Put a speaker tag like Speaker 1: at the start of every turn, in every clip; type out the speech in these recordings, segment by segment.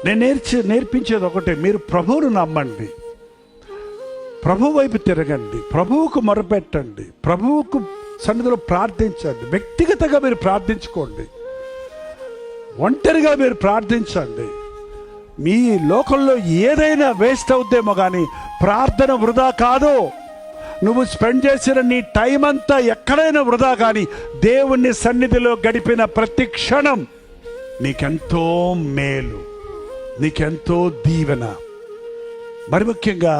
Speaker 1: నేను నేర్పించేది ఒకటే, మీరు ప్రభువును నమ్మండి, ప్రభు వైపు తిరగండి, ప్రభువుకు మొరపెట్టండి, ప్రభువుకు సన్నిధిలో ప్రార్థించండి. వ్యక్తిగతంగా మీరు ప్రార్థించుకోండి, ఒంటరిగా మీరు ప్రార్థించండి. మీ లోకంలో ఏదైనా వేస్ట్ అవుద్దేమో కానీ ప్రార్థన వృధా కాదు. నువ్వు స్పెండ్ చేసిన నీ టైం అంతా ఎక్కడైనా వృధా, కానీ దేవుని సన్నిధిలో గడిపిన ప్రతి క్షణం నీకెంతో మేలు, నీకెంతో దీవెన. మరి ముఖ్యంగా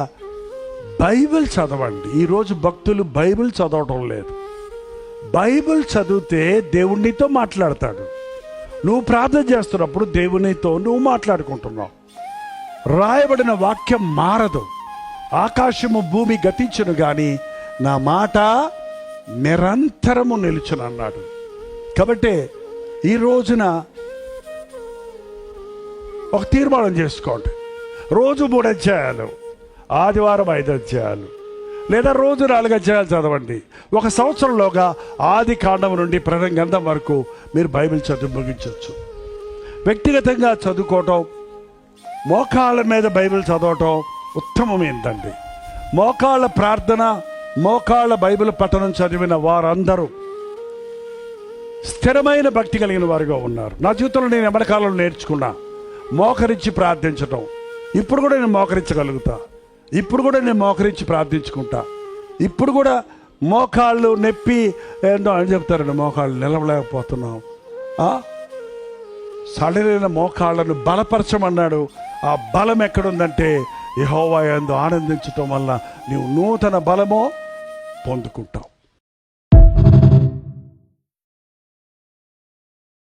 Speaker 1: బైబిల్ చదవండి. ఈరోజు భక్తులు బైబిల్ చదవటం లేదు. బైబిల్ చదివితే దేవునితో మాట్లాడతాడు. నువ్వు ప్రార్థన చేస్తున్నప్పుడు దేవునితో నువ్వు మాట్లాడుకుంటున్నావు. రాయబడిన వాక్యం మారదు. ఆకాశము భూమి గతించును కానీ నా మాట నిరంతరము నిలుచును అన్నాడు. కాబట్టి ఈ రోజున ఒక తీర్మానం చేసుకోండి. రోజు 3 అధ్యాయాలు, ఆదివారం 5 అధ్యాయాలు, లేదా రోజు 4 అధ్యాయాలు చదవండి. ఒక సంవత్సరంలోగా ఆది కాండం నుండి ప్రకటన గ్రంథం వరకు మీరు బైబిల్ చదువు ముగించవచ్చు. వ్యక్తిగతంగా చదువుకోవటం, మోకాళ్ళ మీద బైబిల్ చదవటం ఉత్తమం ఏంటండి. మోకాళ్ళ ప్రార్థన, మోకాళ్ళ బైబిల్ పఠనం చదివిన వారందరూ స్థిరమైన భక్తి కలిగిన వారుగా ఉన్నారు. నా జీవితంలో నేను ఎమడకాలంలో నేర్చుకున్నా మోకరించి ప్రార్థించటం. ఇప్పుడు కూడా నేను మోకరించగలుగుతా, ఇప్పుడు కూడా నేను మోకరించి ప్రార్థించుకుంటా. ఇప్పుడు కూడా మోకాళ్ళు నొప్పి ఏందో అని చెప్తారండి, మోకాళ్ళు నిలవలేకపోతున్నాం. సడలైన మోకాళ్ళను బలపరచమన్నాడు. ఆ బలం ఎక్కడుందంటే యెహోవా యందు ఆనందించటం వల్ల నీవు నూతన బలమో పొందుకుంటావు.